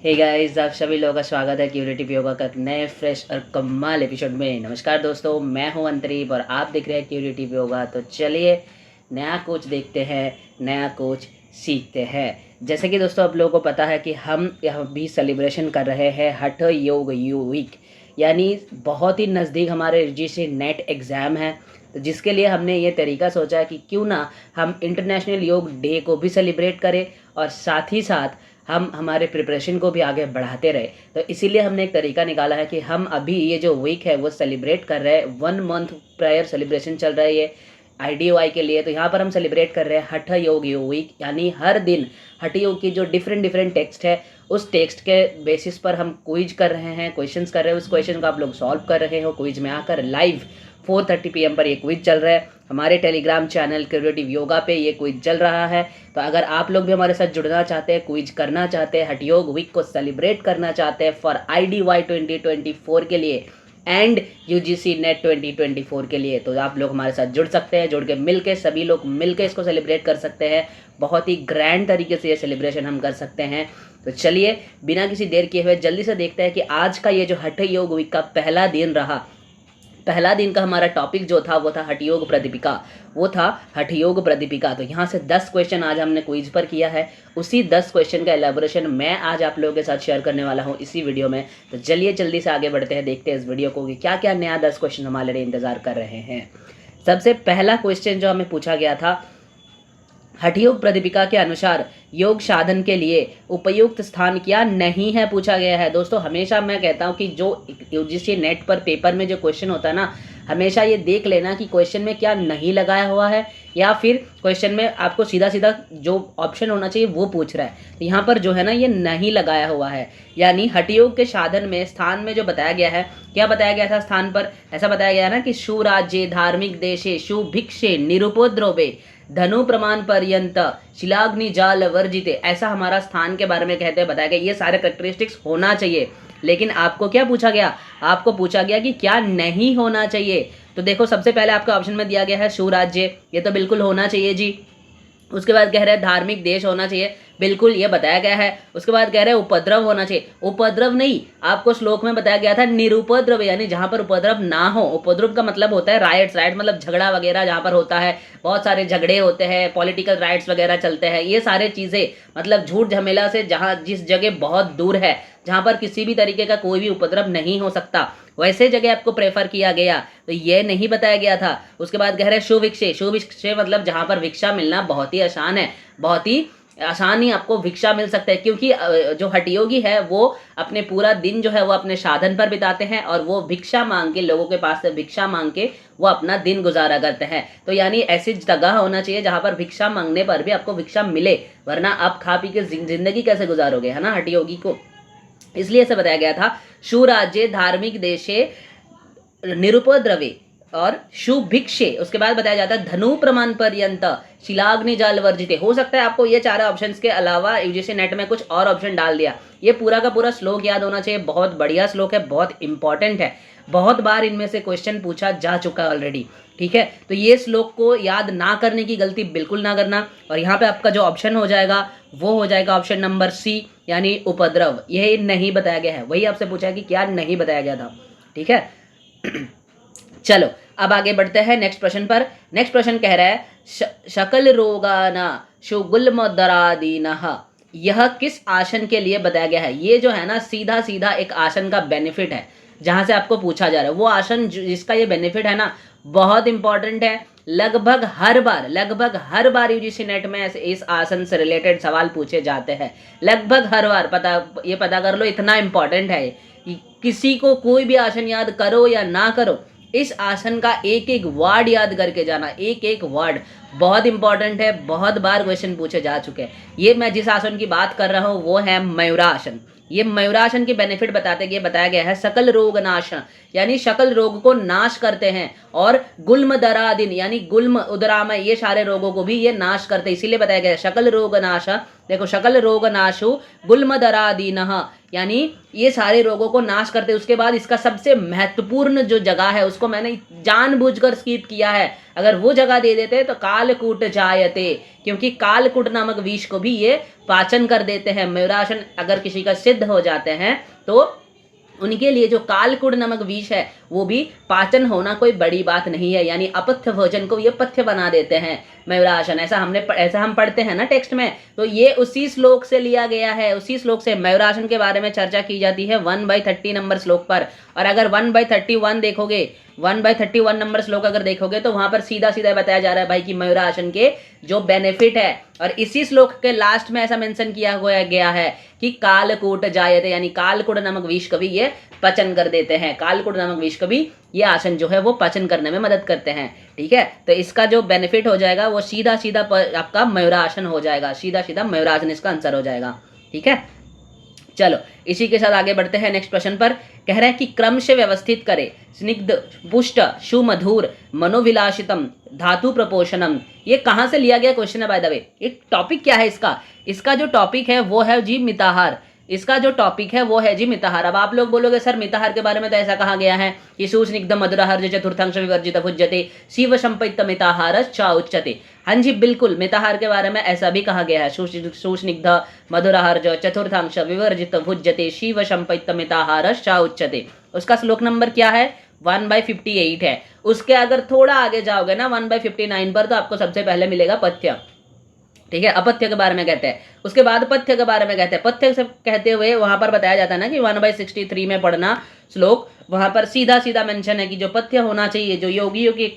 Hey guys, आप सभी लोगों का स्वागत है क्यूरेटिव योगा का नए फ्रेश और कमाल एपिसोड में। नमस्कार दोस्तों, मैं हूं अंतरीप और आप देख रहे हैं क्यूरेटिव योगा। तो चलिए नया कोच देखते हैं, नया कोच सीखते हैं। जैसे कि दोस्तों आप लोगों को पता है कि हम यहाँ भी सेलिब्रेशन कर रहे हैं हठ योग यू वीक, यानी बहुत ही नज़दीक हमारे यूजीसी नेट एग्ज़ाम है। तो जिसके लिए हमने ये तरीका सोचा है कि क्यों ना हम इंटरनेशनल योग डे को भी सेलिब्रेट करें और साथ ही साथ हम हमारे प्रिपरेशन को भी आगे बढ़ाते रहे। तो इसीलिए हमने एक तरीका निकाला है कि हम अभी ये जो वीक है वो सेलिब्रेट कर रहे हैं। 1 मंथ प्रायर सेलिब्रेशन चल रहा है ये IDOI के लिए। तो यहाँ पर हम सेलिब्रेट कर रहे हैं हठ योग वीक, यानी हर दिन हठ योग की जो डिफरेंट टेक्स्ट है उस टेक्स्ट के बेसिस पर हम क्विज कर रहे हैं, क्वेश्चंस कर रहे हैं। उस क्वेश्चन को आप लोग सॉल्व कर रहे हो क्विज में आकर। लाइव 4:30 PM पर ये क्विज चल रहा है। हमारे टेलीग्राम चैनल क्रिएटिव योगा पे ये क्विज चल रहा है। तो अगर आप लोग भी हमारे साथ जुड़ना चाहते हैं, क्विज करना चाहते हैं, हठ योग वीक को सेलिब्रेट करना चाहते हैं फॉर IDY 2024 के लिए एंड UGC नेट 2024 के लिए, तो आप लोग हमारे साथ जुड़ सकते हैं। जुड़ के मिलके सभी लोग मिलके इसको सेलिब्रेट कर सकते हैं। बहुत ही ग्रैंड तरीके से ये सेलिब्रेशन हम कर सकते हैं। तो चलिए बिना किसी देर किए हुए जल्दी से देखते हैं कि आज का ये जो हठ योग वीक का पहला दिन रहा, पहला दिन का हमारा टॉपिक जो था वो था हठ योग प्रदीपिका। वो था हठ योग प्रदीपिका। तो यहाँ से 10 क्वेश्चन आज हमने क्विज पर किया है। उसी 10 क्वेश्चन का एलेबोरेशन मैं आज आप लोगों के साथ शेयर करने वाला हूँ इसी वीडियो में। तो चलिए जल्दी से आगे बढ़ते हैं, देखते हैं इस वीडियो को कि क्या क्या नया 10 क्वेश्चन हमारे लिए इंतजार कर रहे हैं। सबसे पहला क्वेश्चन जो हमें पूछा गया था, हठ योग प्रदीपिका के अनुसार योग साधन के लिए उपयुक्त स्थान क्या नहीं है, पूछा गया है। दोस्तों हमेशा मैं कहता हूं कि जो UGC नेट पर पेपर में जो क्वेश्चन होता है ना, हमेशा ये देख लेना कि क्वेश्चन में क्या नहीं लगाया हुआ है, या फिर क्वेश्चन में आपको सीधा सीधा जो ऑप्शन होना चाहिए वो पूछ रहा है। तो यहाँ पर जो है ना ये नहीं लगाया हुआ है, यानी हठ योग के साधन में स्थान में जो बताया गया है, क्या बताया गया था स्थान पर, ऐसा बताया गया ना कि सुराज्ये धार्मिक देशे सुभिक्षे निरुपद्रवे धनु प्रमाण पर्यंत शिलाग्नि जाल वर्जिते, ऐसा हमारा स्थान के बारे में कहते हैं, बताया गया ये सारे करेक्टरिस्टिक्स होना चाहिए। लेकिन आपको क्या पूछा गया, आपको पूछा गया कि क्या नहीं होना चाहिए। तो देखो सबसे पहले आपका ऑप्शन में दिया गया है सुराज्य, ये तो बिल्कुल होना चाहिए जी। उसके बाद कह रहे हैं धार्मिक देश होना चाहिए, बिल्कुल ये बताया गया है। उसके बाद कह रहे हैं उपद्रव होना चाहिए, उपद्रव नहीं, आपको श्लोक में बताया गया था निरुपद्रव, यानी जहां पर उपद्रव ना हो। उपद्रव का मतलब होता है राइट्स, राइट मतलब झगड़ा वगैरह जहां पर होता है, बहुत सारे झगड़े होते हैं, पॉलिटिकल राइट्स वगैरह चलते हैं, ये सारे चीजें मतलब झूठ झमेला से जहां जिस जगह बहुत दूर है, जहां पर किसी भी तरीके का कोई भी उपद्रव नहीं हो सकता, वैसे जगह आपको प्रेफर किया गया। तो ये नहीं बताया गया था। उसके बाद कह रहे हैं सुभिक्षे, सुभिक्षे मतलब जहां पर भिक्षा मिलना बहुत ही आसान है, बहुत ही आसानी आपको भिक्षा मिल सकता है, क्योंकि जो हठ योगी है वो अपने पूरा दिन जो है वो अपने साधन पर बिताते हैं और वो भिक्षा मांग के, लोगों के पास से भिक्षा मांग के वो अपना दिन गुजारा करते हैं। तो यानी ऐसी जगह होना चाहिए जहां पर भिक्षा मांगने पर भी आपको भिक्षा मिले, वरना आप खा पी के जिंदगी कैसे गुजारोगे, है ना हठ योगी को। इसलिए ऐसे बताया गया था सुराज्ये धार्मिक देशे निरुपद्रवे और सुभिक्षे। उसके बाद बताया जाता है धनु प्रमाण पर्यंत शिलाग्नि जाल वर्जिते। हो सकता है आपको ये चार ऑप्शंस के अलावा UGC नेट में कुछ और ऑप्शन डाल दिया। ये पूरा का पूरा श्लोक याद होना चाहिए, बहुत बढ़िया श्लोक है, बहुत इंपॉर्टेंट है, बहुत बार इनमें से क्वेश्चन पूछा जा चुका है ऑलरेडी, ठीक है। तो ये श्लोक को याद ना करने की गलती बिल्कुल ना करना। और यहाँ पे आपका जो ऑप्शन हो जाएगा वो हो जाएगा ऑप्शन नंबर C, यानी उपद्रव। ये नहीं बताया गया है, वही आपसे पूछा है कि क्या नहीं बताया गया था, ठीक है। चलो अब आगे बढ़ते हैं नेक्स्ट प्रश्न पर। नेक्स्ट प्रश्न कह रहा है शकल रोगाना शुगुल्मदरादीनः, यह किस आसन के लिए बताया गया है। ये जो है ना सीधा सीधा एक आसन का बेनिफिट है जहां से आपको पूछा जा रहा है। वो आसन जिसका ये बेनिफिट है ना बहुत इंपॉर्टेंट है। लगभग हर बार UGC नेट में ऐसे इस आसन से रिलेटेड सवाल पूछे जाते हैं, लगभग हर बार। पता कर लो, इतना इंपॉर्टेंट है। किसी को कोई भी आसन याद करो या ना करो, इस आसन का एक एक वर्ड याद करके जाना, एक एक वर्ड बहुत इंपॉर्टेंट है, बहुत बार क्वेश्चन पूछे जा चुके हैं। ये मैं जिस आसन की बात कर रहा हूँ वो है मयूरासन। ये मयूरासन के बेनिफिट बताते हैं, बताया गया है सकल रोग नाश, यानी सकल रोग को नाश करते हैं, और गुल्म दरादिन यानी गुल्म उदरामय ये सारे रोगों को भी ये नाश करते हैं, इसीलिए बताया गया है सकल रोग नाश। देखो शकल रोग नाशु गुल्म दरादीनः, यानी ये सारे रोगों को नाश करते। उसके बाद इसका सबसे महत्वपूर्ण जो जगह है उसको मैंने जानबूझकर स्किप किया है, अगर वो जगह दे देते तो कालकूट जायते, क्योंकि कालकूट नामक विष को भी ये पाचन कर देते हैं। मयूरासन अगर किसी का सिद्ध हो जाते हैं तो उनके लिए जो कालकूट नमक विष है वो भी पाचन होना कोई बड़ी बात नहीं है, यानी अपथ्य भोजन को ये पथ्य बना देते हैं मयूरासन। ऐसा हम पढ़ते हैं ना टेक्स्ट में, तो ये उसी श्लोक से लिया गया है, उसी श्लोक से मयूरासन के बारे में चर्चा की जाती है 1/30 नंबर श्लोक पर। और अगर 1/31 देखोगे, 1/31 नंबर श्लोक अगर देखोगे तो वहां पर सीधा सीधा बताया जा रहा है भाई कि मयूरासन के जो बेनिफिट है। और इसी श्लोक के लास्ट में ऐसा मेंशन किया हुआ गया है कि कालकूट जायते, यानी कालकूट नामक विष को भी ये पचन कर देते हैं। कालकूट नामक विष को भी ये आसन जो है वो पचन करने में मदद करते हैं। ठीक है, तो इसका जो बेनिफिट हो जाएगा वो सीधा सीधा आपका मयूरासन हो जाएगा, सीधा सीधा मयूरासन इसका आंसर हो जाएगा। ठीक है, चलो इसी के साथ आगे बढ़ते हैं नेक्स्ट प्रश्न पर। कह रहे हैं कि क्रम से व्यवस्थित करे स्निग्ध पुष्ट सुमधुर मनोविलासितम धातु प्रपोषणम। ये कहाँ से लिया गया क्वेश्चन है बाय द वे? एक टॉपिक क्या है इसका जो टॉपिक है वो है जी मिताहार। इसका जो टॉपिक है वो है जी मिताहार। अब आप लोग बोलोगे सर मिताहार के बारे में तो ऐसा कहा गया है कि सुस्निग्ध मधुराहार चतुर्थांश विवर्जित भुज्यते शिव संपैत मिताहार च उच्यते। हाँ जी बिल्कुल, मिताहार के बारे में ऐसा भी कहा गया है, सुस्निग्ध मधुराहार चतुर्थांश विवर्जित भुज्यते शिव संपैत मिताहार च उच्यते। उसका श्लोक नंबर क्या है? 1/58 है। उसके अगर थोड़ा आगे जाओगे ना 1/59 पर, तो आपको सबसे पहले मिलेगा पथ्य। ठीक है, अपथ्य के बारे में कहते हैं, उसके बाद पथ्य के बारे में कहते हैं। पथ्य से कहते हुए वहां पर बताया जाता है ना कि 1/63 में पढ़ना श्लोक, वहां पर सीधा सीधा मेंशन है कि जो पथ्य होना चाहिए, जो योगियों की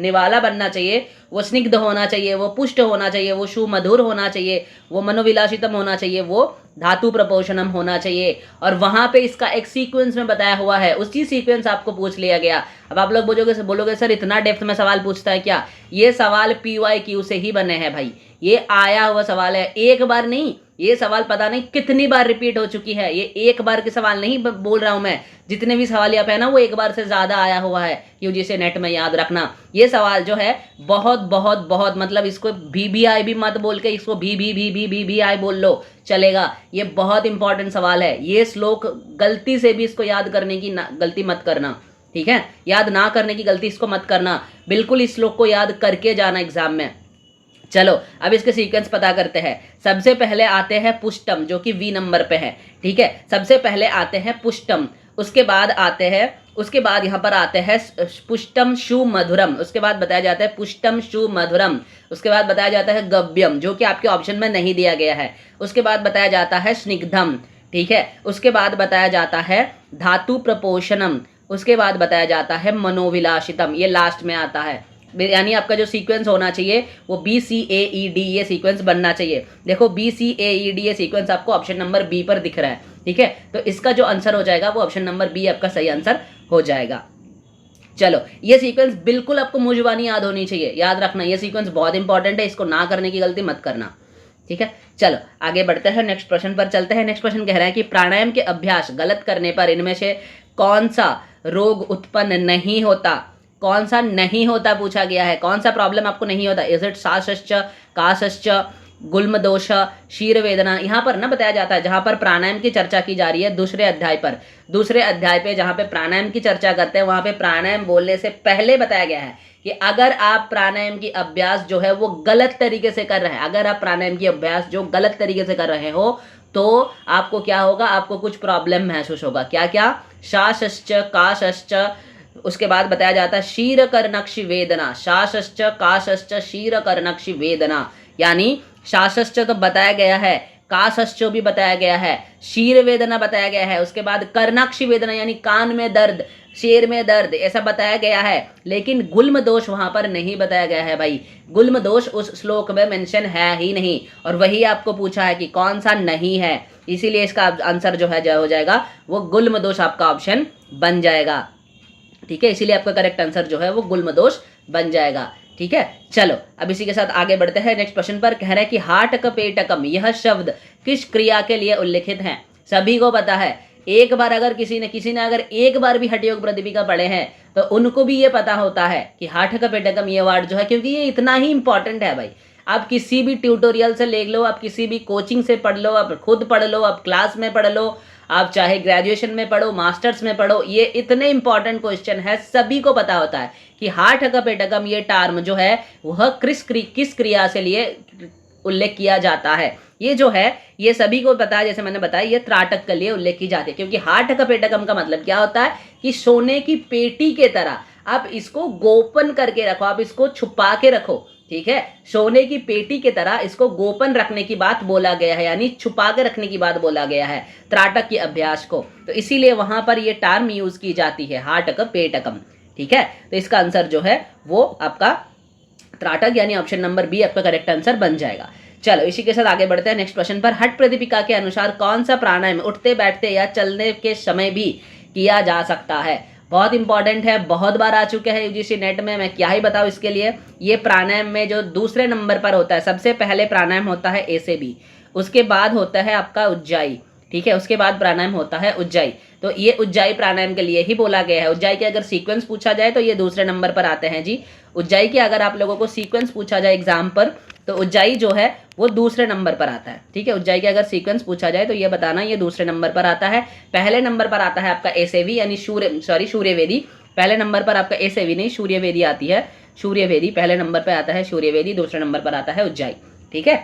निवाला बनना चाहिए, वो स्निग्ध होना चाहिए, वो पुष्ट होना चाहिए, वो सुमधुर होना चाहिए, वो मनोविलासितम होना चाहिए, वो धातु प्रपोषणम होना चाहिए। और वहां पे इसका एक सीक्वेंस में बताया हुआ है, उसी सीक्वेंस आपको पूछ लिया गया। अब आप लोग बोलोगे सर इतना डेप्थ में सवाल पूछता है क्या? ये सवाल PYQ से ही बने हैं भाई, ये आया हुआ सवाल है, एक बार नहीं, ये सवाल पता नहीं कितनी बार रिपीट हो चुकी है। ये एक बार के सवाल नहीं बोल रहा हूं मैं, जितने भी सवाल यहाँ पे है ना वो एक बार से ज्यादा आया हुआ है यूजी से नेट में, याद रखना। ये सवाल जो है बहुत बहुत बहुत, मतलब इसको VBI भी मत बोल के इसको VBI बोल लो चलेगा। ये बहुत इंपॉर्टेंट सवाल है। ये श्लोक गलती से भी इसको याद करने की गलती मत करना, ठीक है, याद ना करने की गलती इसको मत करना, बिल्कुल इस श्लोक को याद करके जाना एग्जाम में। चलो अब इसके सीक्वेंस पता करते हैं। सबसे पहले आते हैं पुष्टम, जो कि V नंबर पे है। ठीक है, सबसे पहले आते हैं पुष्टम, उसके बाद आते हैं, उसके बाद यहाँ पर आते हैं पुष्टम शु मधुरम, उसके बाद बताया जाता है पुष्टम शु मधुरम, उसके बाद बताया जाता है गव्यम, जो कि आपके ऑप्शन में नहीं दिया गया है, उसके बाद बताया जाता है स्निग्धम। ठीक है, उसके बाद बताया जाता है धातु प्रपोषणम, उसके बाद बताया जाता है मनोविलासितम, ये लास्ट में आता है। यानी आपका जो सीक्वेंस होना चाहिए वो BCAED ये सीक्वेंस बनना चाहिए। देखो BCAED ये सीक्वेंस आपको ऑप्शन नंबर B पर दिख रहा है। ठीक है, तो इसका जो आंसर हो जाएगा वो ऑप्शन नंबर B आपका सही आंसर हो जाएगा। चलो ये सीक्वेंस बिल्कुल आपको मुंहजुबानी याद होनी चाहिए, याद रखना ये सीक्वेंस बहुत इंपॉर्टेंट है, इसको ना करने की गलती मत करना। ठीक है, चलो आगे बढ़ते हैं, नेक्स्ट प्रश्न पर चलते हैं। नेक्स्ट प्रश्न कह रहा है कि प्राणायाम के अभ्यास गलत करने पर इनमें से कौन सा रोग उत्पन्न नहीं होता? कौन सा नहीं होता पूछा गया है, कौन सा प्रॉब्लम आपको नहीं होता? इज इट सासश्च, कासश्च, गुल्म दोष, शीर वेदना? यहाँ पर ना बताया जाता है, जहाँ पर प्राणायाम की चर्चा की जा रही है दूसरे अध्याय पर, दूसरे अध्याय पे जहाँ पे प्राणायाम की चर्चा करते हैं वहाँ पे प्राणायाम बोलने से पहले बताया गया है कि अगर आप प्राणायाम की अभ्यास जो है वो गलत तरीके से कर रहे हैं, अगर आप प्राणायाम की अभ्यास जो गलत तरीके से कर रहे हो तो आपको क्या होगा, आपको कुछ प्रॉब्लम महसूस होगा। क्या क्या? शासश्च, काशश्च, उसके बाद बताया जाता है शीर कर्णक्षि वेदना, शासश्च काशश्च शीर कर्णक्षि वेदना, यानी शासश्च तो बताया गया है, काशश्च भी बताया गया है, शीर वेदना बताया गया है, उसके बाद कर्णक्षि वेदना यानी कान में दर्द, शेर में दर्द, ऐसा बताया गया है। लेकिन गुल्म दोष वहां पर नहीं बताया गया है भाई, गुल्म दोष उस श्लोक में मेंशन है ही नहीं, और वही आपको पूछा है कि कौन सा नहीं है, इसीलिए इसका आंसर जो है हो जाएगा वो गुल्म दोष आपका ऑप्शन बन जाएगा। ठीक है, इसीलिए आपका करेक्ट आंसर जो है वो गुल्म दोष बन जाएगा। ठीक है, चलो अब इसी के साथ आगे बढ़ते हैं नेक्स्ट प्रश्न पर। कह रहा है कि हाटक पेटकम यह शब्द किस क्रिया के लिए उल्लिखित है? सभी को पता है, एक बार अगर किसी ने अगर एक बार भी हठयोग प्रतिपिका पढ़े हैं तो उनको भी ये पता होता है कि हाटक पेटकम ये वर्ड जो है, क्योंकि ये इतना ही इंपॉर्टेंट है भाई। आप किसी भी ट्यूटोरियल से ले लो, आप किसी भी कोचिंग से पढ़ लो, आप खुद पढ़ लो, आप क्लास में पढ़ लो, आप चाहे ग्रेजुएशन में पढ़ो, मास्टर्स में पढ़ो, ये इतने इंपॉर्टेंट क्वेश्चन है, सभी को पता होता है कि हाटकप एटकम ये टर्म जो है वह किस क्रिया से लिए उल्लेख किया जाता है। ये जो है ये सभी को पता है, जैसे मैंने बताया ये त्राटक के लिए उल्लेख की जाती है, क्योंकि हाटकप एटकम का मतलब क्या होता है कि सोने की पेटी के तरह आप इसको गोपन करके रखो, आप इसको छुपा के रखो, ठीक है। सोने की पेटी की तरह इसको गोपन रखने की बात बोला गया है, यानी छुपा के रखने की बात बोला गया है त्राटक के अभ्यास को, तो इसीलिए वहां पर ये टर्म यूज की जाती है हाटकप पेटकम, ठीक है। तो इसका आंसर जो है वो आपका त्राटक यानी ऑप्शन नंबर बी आपका करेक्ट आंसर बन जाएगा। चलो इसी के साथ आगे बढ़ते हैं नेक्स्ट क्वेश्चन पर। हठ प्रदीपिका के अनुसार कौन सा प्राणायाम उठते बैठते या चलने के समय भी किया जा सकता है? बहुत इंपॉर्टेंट है, बहुत बार आ चुके हैं यूजीसी नेट में, मैं क्या ही बताऊं इसके लिए। ये प्राणायाम में जो दूसरे नंबर पर होता है, सबसे पहले प्राणायाम होता है ए से बी, उसके बाद होता है आपका उज्जाई, ठीक है, उसके बाद प्राणायाम होता है उज्जाई। तो ये उज्जाई प्राणायाम के लिए ही बोला गया है। उज्जाई के अगर सीक्वेंस पूछा जाए तो ये दूसरे नंबर पर आते हैं जी। उज्जाई के अगर आप लोगों को सीक्वेंस पूछा जाए एग्जाम पर तो उज्जाई जो है वो दूसरे नंबर पर आता है, ठीक है। उज्जाई के अगर सीक्वेंस पूछा जाए तो ये बताना ये दूसरे नंबर पर आता है। पहले नंबर पर आता है आपका एसेवी यानी सूर्यवेदी। पहले नंबर पर आपका एसेवी नहीं सूर्यवेदी आती है, सूर्यवेदी पहले नंबर पर आता है, सूर्यवेदी दूसरे नंबर पर आता है उज्जाई, ठीक है।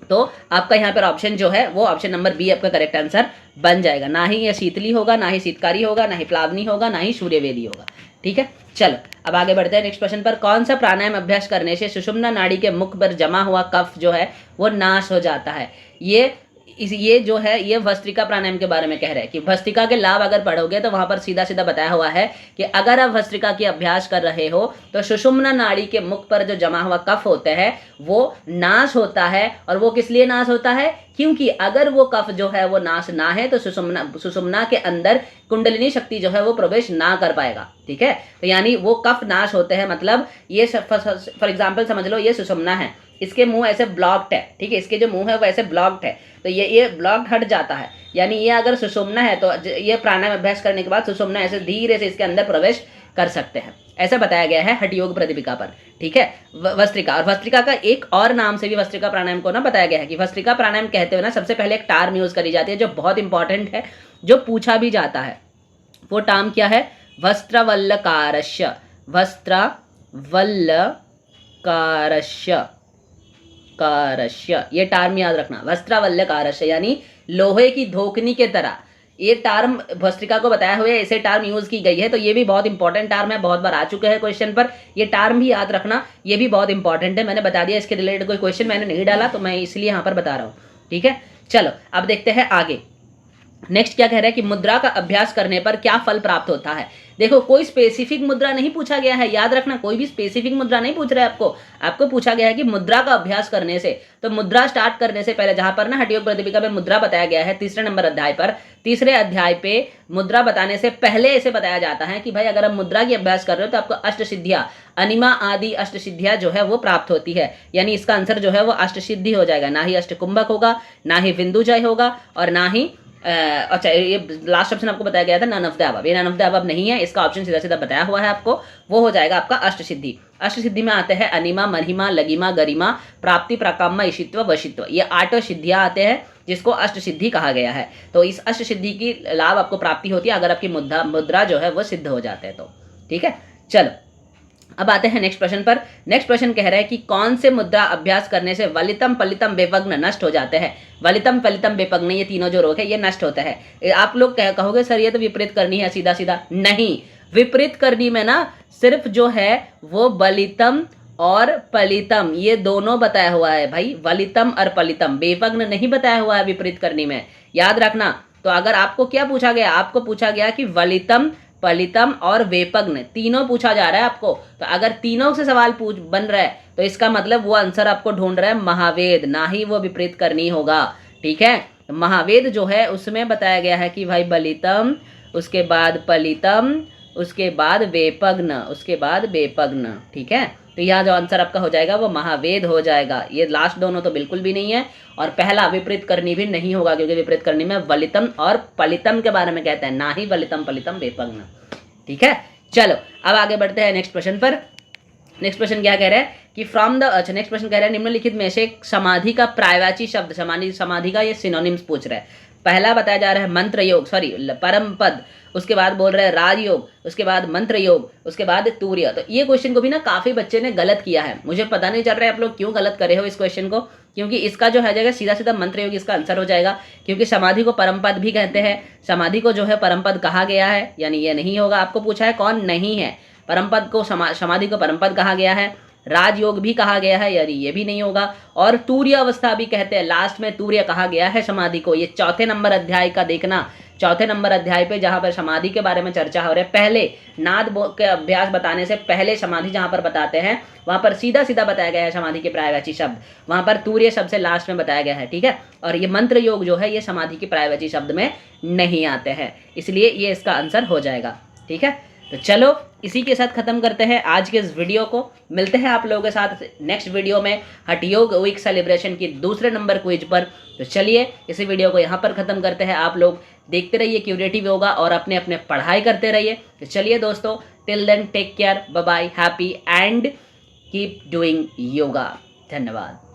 तो आपका यहाँ पर ऑप्शन जो है वो ऑप्शन नंबर बी आपका करेक्ट आंसर बन जाएगा। ना ही ये शीतली होगा, ना ही शीतकारी होगा, ना ही प्लावनी होगा, ना ही सूर्यवेदी होगा, ठीक है। चलो अब आगे बढ़ते हैं नेक्स्ट क्वेश्चन पर। कौन सा प्राणायाम अभ्यास करने से सुषुम्ना नाड़ी के मुख पर जमा हुआ कफ जो है वो नाश हो जाता है? ये जो है ये भस्त्रिका प्राणायाम के बारे में कह रहे हैं कि भस्त्रिका के लाभ अगर पढ़ोगे तो वहां पर सीधा सीधा बताया हुआ है कि अगर आप भस्त्रिका की अभ्यास कर रहे हो तो सुषुम्ना नाड़ी के मुख पर जो जमा हुआ कफ होते हैं वो नाश होता है। और वो किस लिए नाश होता है? क्योंकि अगर वो कफ जो है वो नाश ना है तो सुषुम्ना के अंदर कुंडलिनी शक्ति जो है वो प्रवेश ना कर पाएगा, ठीक है। तो यानी वो कफ नाश होते हैं, मतलब ये फॉर एग्जाम्पल समझ लो ये सुषुम्ना है, इसके मुंह ऐसे ब्लॉक्ड है, ठीक है, इसके जो मुंह है वो ऐसे ब्लॉक्ड है, तो ये ब्लॉक्ड हट जाता है। यानी ये अगर सुषुम्ना है तो ये प्राणायाम अभ्यास करने के बाद सुषुम्ना ऐसे धीरे से इसके अंदर प्रवेश कर सकते हैं, ऐसा बताया गया है हठ योग प्रदीपिका पर, ठीक है। भस्त्रिका, और भस्त्रिका का एक और नाम से भी भस्त्रिका प्राणायाम को ना बताया गया है कि भस्त्रिका प्राणायाम कहते हुए ना सबसे पहले एक टर्म यूज करी जाती है जो बहुत इंपॉर्टेंट है, जो पूछा भी जाता है। वो टर्म क्या है? वस्त्रवल्लकारस्य, वस्त्रवल्लकारस्य, ये टर्म याद रखना, वस्त्रवल्लकारस्य यानी लोहे की धोकनी के तरह। ये टर्म भस्त्रिका को बताया हुआ है, ऐसे टर्म यूज की गई है, तो ये भी बहुत इंपॉर्टेंट टर्म है, बहुत बार आ चुके हैं क्वेश्चन पर। ये टर्म भी याद रखना, ये भी बहुत इंपॉर्टेंट है। मैंने बता दिया, इसके रिलेटेड कोई क्वेश्चन मैंने नहीं डाला तो मैं इसलिए यहाँ पर बता रहा हूँ, ठीक है। चलो अब देखते हैं आगे। नेक्स्ट क्या कह रहा है कि मुद्रा का अभ्यास करने पर क्या फल प्राप्त होता है? देखो कोई स्पेसिफिक मुद्रा नहीं पूछा गया है, याद रखना, कोई भी स्पेसिफिक मुद्रा नहीं पूछ रहा है आपको पूछा गया है कि मुद्रा का अभ्यास करने से। तो मुद्रा स्टार्ट करने से पहले जहां पर ना हठ योग प्रदीपिका में मुद्रा बताया गया है तीसरे नंबर अध्याय पर, तीसरे अध्याय पे मुद्रा बताने से पहले ऐसे बताया जाता है कि भाई अगर आप मुद्रा की अभ्यास कर रहे हो तो आपको अष्ट सिद्धियां, अनिमा आदि अष्ट सिद्धियां जो है वो प्राप्त होती है। यानी इसका आंसर जो है वो अष्ट सिद्धि हो जाएगा, ना ही अष्ट कुंभक होगा, ना ही बिंदुजय होगा, और ना ही अच्छा ये लास्ट ऑप्शन आपको बताया गया था नन ऑफ द अबव, ये नन ऑफ द अबव नहीं है, इसका ऑप्शन सीधा सीधा बताया हुआ है आपको, वो हो जाएगा आपका अष्ट सिद्धि। अष्ट सिद्धि में आते हैं अनिमा, महिमा, लगिमा, गरिमा, प्राप्ति, प्राकाम्य, ईशित्व, वशित्व, ये 8 सिद्धियां आते हैं जिसको अष्ट सिद्धि कहा गया है। तो इस अष्ट सिद्धि की लाभ आपको प्राप्ति होती है अगर आपकी मुद्रा जो है वो सिद्ध हो जाते हैं तो, ठीक है। चलो अब आते हैं नेक्स्ट प्रश्न पर। नेक्स्ट प्रश्न कह रहा है कि कौन से मुद्रा अभ्यास करने से वलितम पलितम बेपग्न नष्ट हो जाते हैं? वलितम पलितम बेपग्न ये तीनों जो रोग है ये नष्ट होता है। आप लोग कहोगे सर ये तो विपरीत करनी है सीधा सीधा, नहीं, विपरीत करनी में ना सिर्फ जो है वो बलितम और पलितम ये दोनों बताया हुआ है भाई, वलितम और पलितम, बेपग्न नहीं बताया हुआ है विपरीत करनी में, याद रखना। तो अगर आपको क्या पूछा गया, आपको पूछा गया कि वलितम, पलितम और वेपग्न तीनों पूछा जा रहा है आपको, तो अगर तीनों से सवाल बन रहा है तो इसका मतलब वो आंसर आपको ढूंढ रहा है महावेद, ना ही वो विपरीत करनी होगा, ठीक है। तो महावेद जो है उसमें बताया गया है कि भाई बलितम, उसके बाद पलितम, उसके बाद वेपग्न, उसके बाद बेपग्न, ठीक है। तो यहाँ जो आंसर आपका हो जाएगा वो महावेद हो जाएगा। ये लास्ट दोनों तो बिल्कुल भी नहीं है, और पहला विपरीत करनी भी नहीं होगा क्योंकि विपरीत करनी में वलितम और पलितम के बारे में कहते हैं, ना ही वलितम पलितम बेपग्न, ठीक है। चलो अब आगे बढ़ते हैं नेक्स्ट प्रश्न पर। नेक्स्ट क्वेश्चन क्या कह रहा है कि फ्रॉम द, अच्छा नेक्स्ट क्वेश्चन कह रहा है निम्नलिखित में से समाधि का प्रायवाची शब्द, समाधि का ये सिनोनिम्स पूछ रहा है। पहला बताया जा रहा है मंत्र योग, सॉरी परम पद, उसके बाद बोल रहा है राजयोग, उसके बाद मंत्र योग, उसके बाद तूर्य। तो ये क्वेश्चन को भी ना काफी बच्चे ने गलत किया है, मुझे पता नहीं चल रहा है आप लोग क्यों गलत करे हो इस क्वेश्चन को, क्योंकि इसका जो है जाएगा सीधा सीधा मंत्र योग इसका आंसर हो जाएगा, क्योंकि समाधि को परम पद भी कहते हैं, समाधि को जो है परम पद कहा गया है, यानी ये नहीं होगा। आपको पूछा है कौन नहीं है, परम पद को समाधि को परम पद कहा गया है, राजयोग भी कहा गया है, यानी ये भी नहीं होगा, और तूर्य अवस्था भी कहते हैं, लास्ट में तूर्य कहा गया है समाधि को। ये चौथे नंबर अध्याय का देखना, चौथे नंबर अध्याय पे जहां पर समाधि के बारे में चर्चा हो रही है, पहले नाद के अभ्यास बताने से पहले समाधि जहां पर बताते हैं वहां पर सीधा सीधा बताया गया है समाधि के प्रायवाची शब्द, वहां पर तूर्य शब्द से लास्ट में बताया गया है, ठीक है। और ये मंत्र योग जो है ये समाधि के प्रायवाची शब्द में नहीं आते हैं, इसलिए ये इसका आंसर हो जाएगा, ठीक है। तो चलो इसी के साथ खत्म करते हैं आज के इस वीडियो को, मिलते हैं आप लोगों के साथ नेक्स्ट वीडियो में हठ योग वीक सेलिब्रेशन की दूसरे नंबर क्विज पर। तो चलिए इसी वीडियो को यहाँ पर खत्म करते हैं, आप लोग देखते रहिए क्यूरेटिव योगा और अपने अपने पढ़ाई करते रहिए। तो चलिए दोस्तों, till then take care, bye bye, happy and keep doing yoga. धन्यवाद।